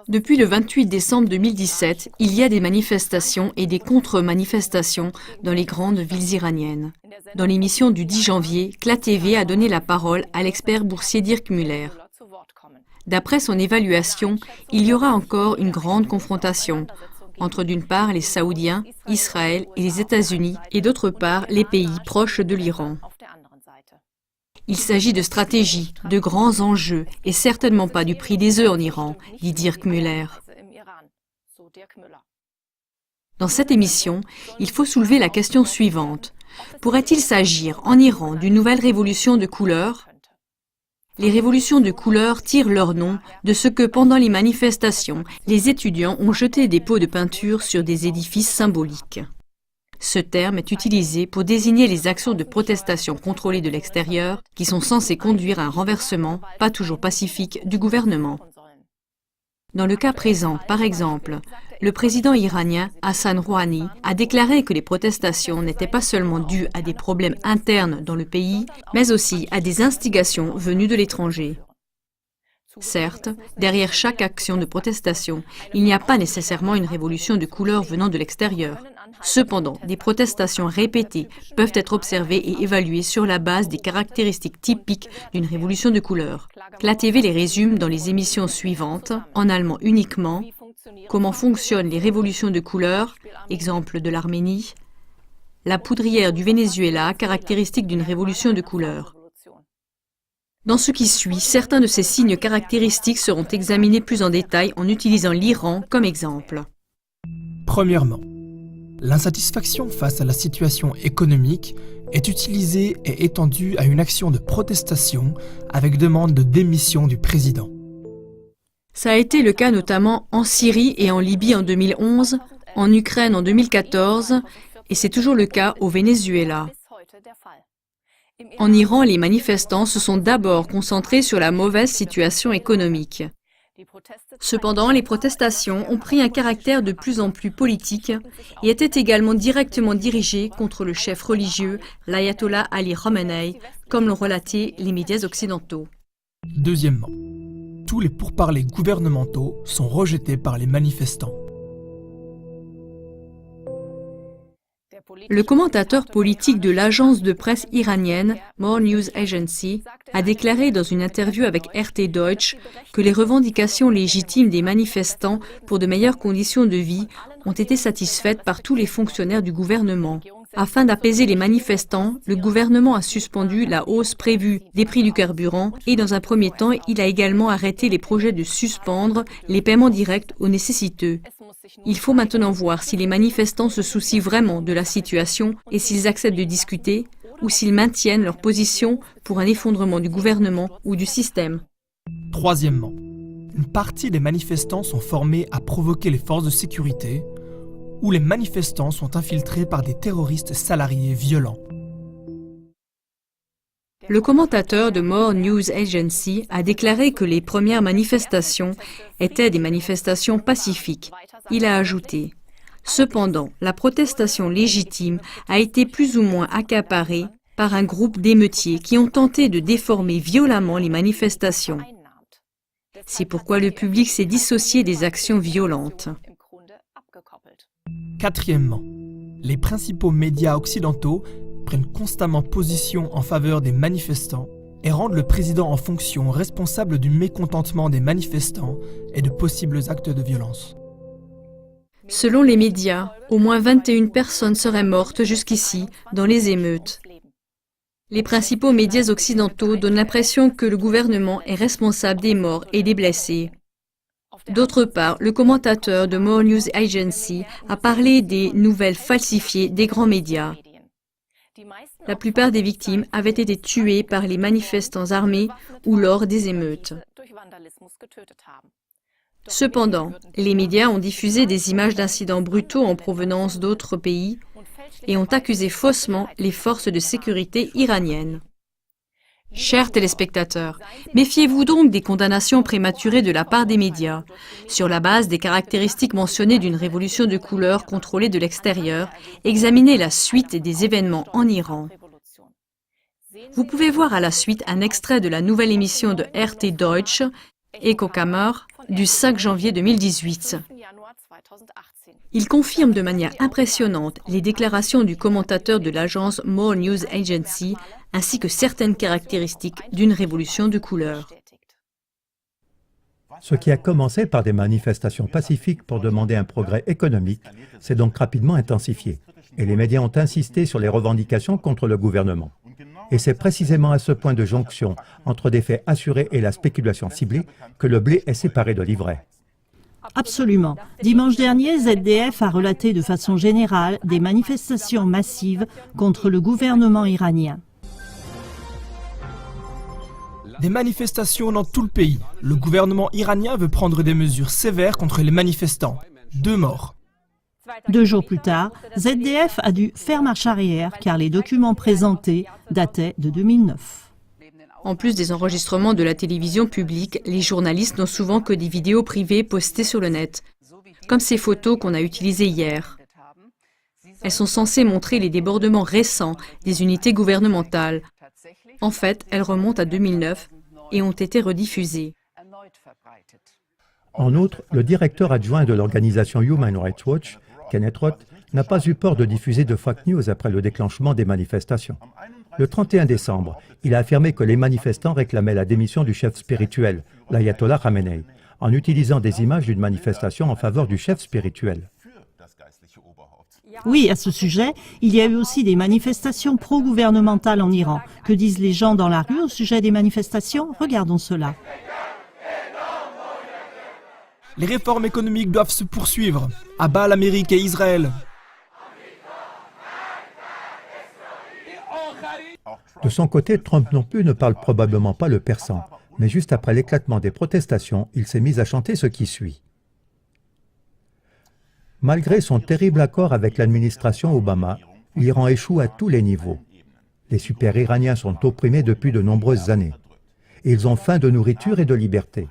Depuis le 28 décembre 2017, il y a des manifestations et des contre-manifestations dans les grandes villes iraniennes. Dans l'émission du 10 janvier, CLA TV a donné la parole à l'expert boursier Dirk Müller. D'après son évaluation, il y aura encore une grande confrontation entre d'une part les Saoudiens, Israël et les États-Unis et d'autre part les pays proches de l'Iran. Il s'agit de stratégie, de grands enjeux et certainement pas du prix des œufs en Iran, dit Dirk Müller. Dans cette émission, il faut soulever la question suivante. Pourrait-il s'agir en Iran d'une nouvelle révolution de couleur ? Les révolutions de couleur tirent leur nom de ce que pendant les manifestations, les étudiants ont jeté des pots de peinture sur des édifices symboliques. Ce terme est utilisé pour désigner les actions de protestation contrôlées de l'extérieur qui sont censées conduire à un renversement, pas toujours pacifique, du gouvernement. Dans le cas présent, par exemple, le président iranien Hassan Rouhani a déclaré que les protestations n'étaient pas seulement dues à des problèmes internes dans le pays, mais aussi à des instigations venues de l'étranger. Certes, derrière chaque action de protestation, il n'y a pas nécessairement une révolution de couleur venant de l'extérieur. Cependant, des protestations répétées peuvent être observées et évaluées sur la base des caractéristiques typiques d'une révolution de couleur. CLA TV les résume dans les émissions suivantes, en allemand uniquement, comment fonctionnent les révolutions de couleur, exemple de l'Arménie, la poudrière du Venezuela, caractéristique d'une révolution de couleur. Dans ce qui suit, certains de ces signes caractéristiques seront examinés plus en détail en utilisant l'Iran comme exemple. Premièrement, l'insatisfaction face à la situation économique est utilisée et étendue à une action de protestation avec demande de démission du président. Ça a été le cas notamment en Syrie et en Libye en 2011, en Ukraine en 2014, et c'est toujours le cas au Venezuela. En Iran, les manifestants se sont d'abord concentrés sur la mauvaise situation économique. Cependant, les protestations ont pris un caractère de plus en plus politique et étaient également directement dirigées contre le chef religieux, l'ayatollah Ali Khamenei, comme l'ont relaté les médias occidentaux. Deuxièmement, tous les pourparlers gouvernementaux sont rejetés par les manifestants. Le commentateur politique de l'agence de presse iranienne More News Agency a déclaré dans une interview avec RT Deutsch que les revendications légitimes des manifestants pour de meilleures conditions de vie ont été satisfaites par tous les fonctionnaires du gouvernement. Afin d'apaiser les manifestants, le gouvernement a suspendu la hausse prévue des prix du carburant et dans un premier temps, il a également arrêté les projets de suspendre les paiements directs aux nécessiteux. Il faut maintenant voir si les manifestants se soucient vraiment de la situation et s'ils acceptent de discuter ou s'ils maintiennent leur position pour un effondrement du gouvernement ou du système. Troisièmement, une partie des manifestants sont formés à provoquer les forces de sécurité où les manifestants sont infiltrés par des terroristes salariés violents. Le commentateur de More News Agency a déclaré que les premières manifestations étaient des manifestations pacifiques. Il a ajouté « Cependant, la protestation légitime a été plus ou moins accaparée par un groupe d'émeutiers qui ont tenté de déformer violemment les manifestations. C'est pourquoi le public s'est dissocié des actions violentes. » Quatrièmement, les principaux médias occidentaux prennent constamment position en faveur des manifestants et rendent le président en fonction responsable du mécontentement des manifestants et de possibles actes de violence. Selon les médias, au moins 21 personnes seraient mortes jusqu'ici dans les émeutes. Les principaux médias occidentaux donnent l'impression que le gouvernement est responsable des morts et des blessés. D'autre part, le commentateur de More News Agency a parlé des nouvelles falsifiées des grands médias. La plupart des victimes avaient été tuées par les manifestants armés ou lors des émeutes. Cependant, les médias ont diffusé des images d'incidents brutaux en provenance d'autres pays et ont accusé faussement les forces de sécurité iraniennes. Chers téléspectateurs, méfiez-vous donc des condamnations prématurées de la part des médias. Sur la base des caractéristiques mentionnées d'une révolution de couleur contrôlée de l'extérieur, examinez la suite des événements en Iran. Vous pouvez voir à la suite un extrait de la nouvelle émission de RT Deutsch Echo Kammer, du 5 janvier 2018. Il confirme de manière impressionnante les déclarations du commentateur de l'agence More News Agency ainsi que certaines caractéristiques d'une révolution de couleur. Ce qui a commencé par des manifestations pacifiques pour demander un progrès économique s'est donc rapidement intensifié. Et les médias ont insisté sur les revendications contre le gouvernement. Et c'est précisément à ce point de jonction entre des faits assurés et la spéculation ciblée que le blé est séparé de l'ivraie. Absolument. Dimanche dernier, ZDF a relaté de façon générale des manifestations massives contre le gouvernement iranien. Des manifestations dans tout le pays. Le gouvernement iranien veut prendre des mesures sévères contre les manifestants. 2 morts. 2 jours plus tard, ZDF a dû faire marche arrière car les documents présentés dataient de 2009. En plus des enregistrements de la télévision publique, les journalistes n'ont souvent que des vidéos privées postées sur le net, comme ces photos qu'on a utilisées hier. Elles sont censées montrer les débordements récents des unités gouvernementales. En fait, elles remontent à 2009 et ont été rediffusées. En outre, le directeur adjoint de l'organisation Human Rights Watch, Kenneth Roth, n'a pas eu peur de diffuser de fake news après le déclenchement des manifestations. Le 31 décembre, il a affirmé que les manifestants réclamaient la démission du chef spirituel, l'ayatollah Khamenei, en utilisant des images d'une manifestation en faveur du chef spirituel. Oui, à ce sujet, il y a eu aussi des manifestations pro-gouvernementales en Iran. Que disent les gens dans la rue au sujet des manifestations? Regardons cela. Les réformes économiques doivent se poursuivre. À bas l'Amérique et Israël. De son côté, Trump non plus ne parle probablement pas le persan, mais juste après l'éclatement des protestations, il s'est mis à chanter ce qui suit. Malgré son terrible accord avec l'administration Obama, l'Iran échoue à tous les niveaux. Les super-iraniens sont opprimés depuis de nombreuses années. Et ils ont faim de nourriture et de liberté.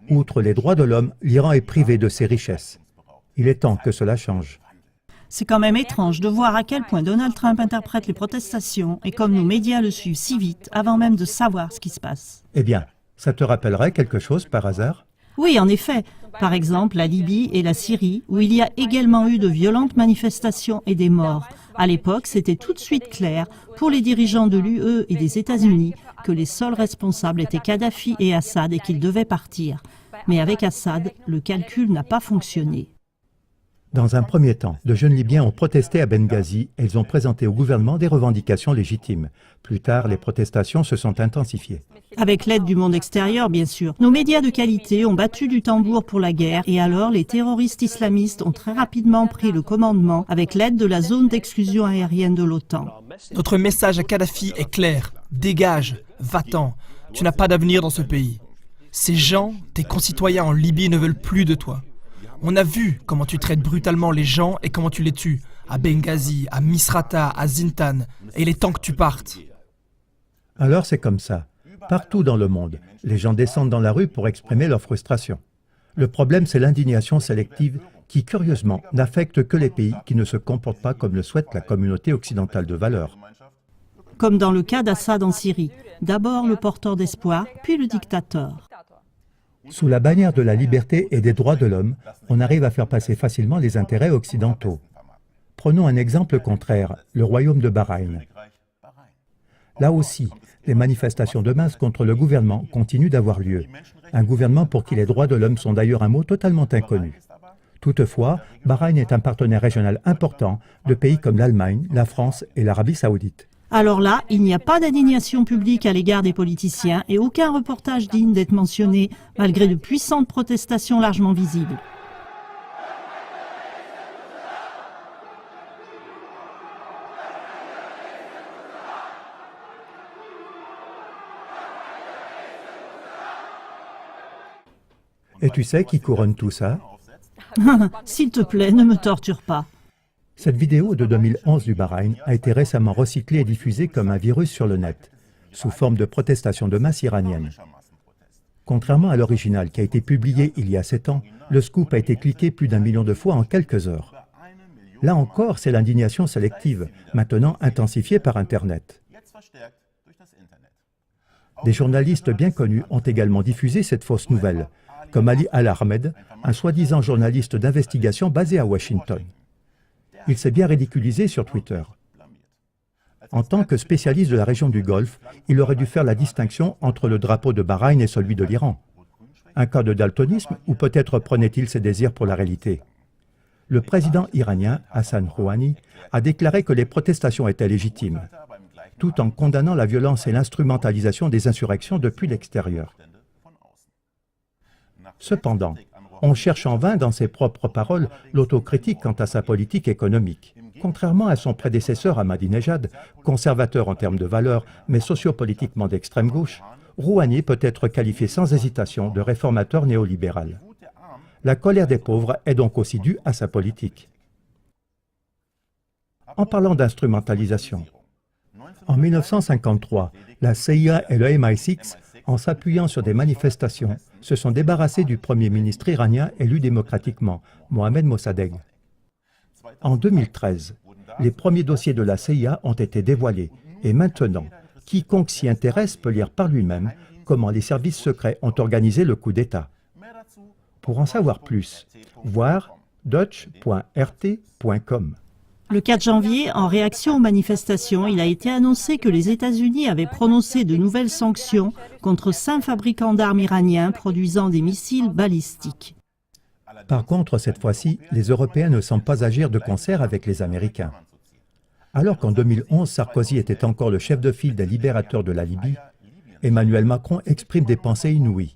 Outre les droits de l'homme, l'Iran est privé de ses richesses. Il est temps que cela change. C'est quand même étrange de voir à quel point Donald Trump interprète les protestations et comme nos médias le suivent si vite avant même de savoir ce qui se passe. Eh bien, ça te rappellerait quelque chose par hasard? Oui, en effet. Par exemple, la Libye et la Syrie, où il y a également eu de violentes manifestations et des morts. À l'époque, c'était tout de suite clair pour les dirigeants de l'UE et des États-Unis que les seuls responsables étaient Kadhafi et Assad et qu'ils devaient partir. Mais avec Assad, le calcul n'a pas fonctionné. Dans un premier temps, de jeunes Libyens ont protesté à Benghazi et ils ont présenté au gouvernement des revendications légitimes. Plus tard, les protestations se sont intensifiées. Avec l'aide du monde extérieur, bien sûr. Nos médias de qualité ont battu du tambour pour la guerre et alors les terroristes islamistes ont très rapidement pris le commandement avec l'aide de la zone d'exclusion aérienne de l'OTAN. Notre message à Kadhafi est clair. Dégage, va-t'en. Tu n'as pas d'avenir dans ce pays. Ces gens, tes concitoyens en Libye, ne veulent plus de toi. On a vu comment tu traites brutalement les gens et comment tu les tues. À Benghazi, à Misrata, à Zintan. Et il est temps que tu partes. Alors c'est comme ça. Partout dans le monde, les gens descendent dans la rue pour exprimer leur frustration. Le problème, c'est l'indignation sélective qui, curieusement, n'affecte que les pays qui ne se comportent pas comme le souhaite la communauté occidentale de valeurs. Comme dans le cas d'Assad en Syrie. D'abord le porteur d'espoir, puis le dictateur. Sous la bannière de la liberté et des droits de l'homme, on arrive à faire passer facilement les intérêts occidentaux. Prenons un exemple contraire, le royaume de Bahreïn. Là aussi, les manifestations de masse contre le gouvernement continuent d'avoir lieu. Un gouvernement pour qui les droits de l'homme sont d'ailleurs un mot totalement inconnu. Toutefois, Bahreïn est un partenaire régional important de pays comme l'Allemagne, la France et l'Arabie saoudite. Alors là, il n'y a pas d'indignation publique à l'égard des politiciens et aucun reportage digne d'être mentionné, malgré de puissantes protestations largement visibles. Et tu sais qui couronne tout ça? S'il te plaît, ne me torture pas. Cette vidéo de 2011 du Bahreïn a été récemment recyclée et diffusée comme un virus sur le net, sous forme de protestation de masse iranienne. Contrairement à l'original qui a été publié il y a 7 ans, le scoop a été cliqué plus d'1 million de fois en quelques heures. Là encore, c'est l'indignation sélective, maintenant intensifiée par Internet. Des journalistes bien connus ont également diffusé cette fausse nouvelle, comme Ali Al-Ahmed, un soi-disant journaliste d'investigation basé à Washington. Il s'est bien ridiculisé sur Twitter. En tant que spécialiste de la région du Golfe, il aurait dû faire la distinction entre le drapeau de Bahreïn et celui de l'Iran. Un cas de daltonisme ou peut-être prenait-il ses désirs pour la réalité? Le président iranien, Hassan Rouhani, a déclaré que les protestations étaient légitimes, tout en condamnant la violence et l'instrumentalisation des insurrections depuis l'extérieur. Cependant, on cherche en vain dans ses propres paroles l'autocritique quant à sa politique économique. Contrairement à son prédécesseur Ahmadinejad, conservateur en termes de valeurs, mais sociopolitiquement d'extrême gauche, Rouhani peut être qualifié sans hésitation de réformateur néolibéral. La colère des pauvres est donc aussi due à sa politique. En parlant d'instrumentalisation, en 1953, la CIA et le MI6, en s'appuyant sur des manifestations, se sont débarrassés du premier ministre iranien élu démocratiquement, Mohamed Mossadegh. En 2013, les premiers dossiers de la CIA ont été dévoilés et maintenant, quiconque s'y intéresse peut lire par lui-même comment les services secrets ont organisé le coup d'État. Pour en savoir plus, voir deutsch.rt.com. Le 4 janvier, en réaction aux manifestations, il a été annoncé que les États-Unis avaient prononcé de nouvelles sanctions contre 5 fabricants d'armes iraniens produisant des missiles balistiques. Par contre, cette fois-ci, les Européens ne semblent pas agir de concert avec les Américains. Alors qu'en 2011, Sarkozy était encore le chef de file des libérateurs de la Libye, Emmanuel Macron exprime des pensées inouïes.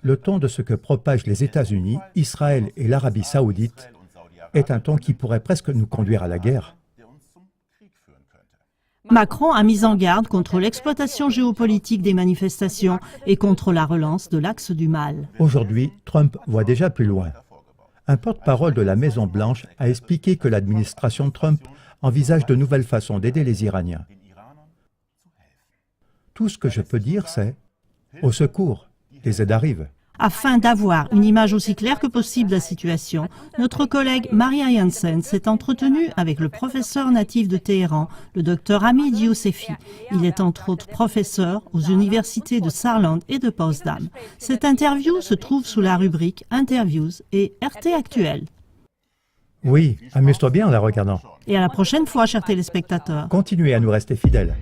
Le ton de ce que propagent les États-Unis, Israël et l'Arabie saoudite est un ton qui pourrait presque nous conduire à la guerre. Macron a mis en garde contre l'exploitation géopolitique des manifestations et contre la relance de l'axe du mal. Aujourd'hui, Trump voit déjà plus loin. Un porte-parole de la Maison-Blanche a expliqué que l'administration Trump envisage de nouvelles façons d'aider les Iraniens. Tout ce que je peux dire, c'est « au secours, les aides arrivent ». Afin d'avoir une image aussi claire que possible de la situation, notre collègue Maria Jansen s'est entretenue avec le professeur natif de Téhéran, le docteur Hamid Yousefi. Il est entre autres professeur aux universités de Saarland et de Potsdam. Cette interview se trouve sous la rubrique Interviews et RT Actuel. Oui, amuse-toi bien en la regardant. Et à la prochaine fois, chers téléspectateurs. Continuez à nous rester fidèles.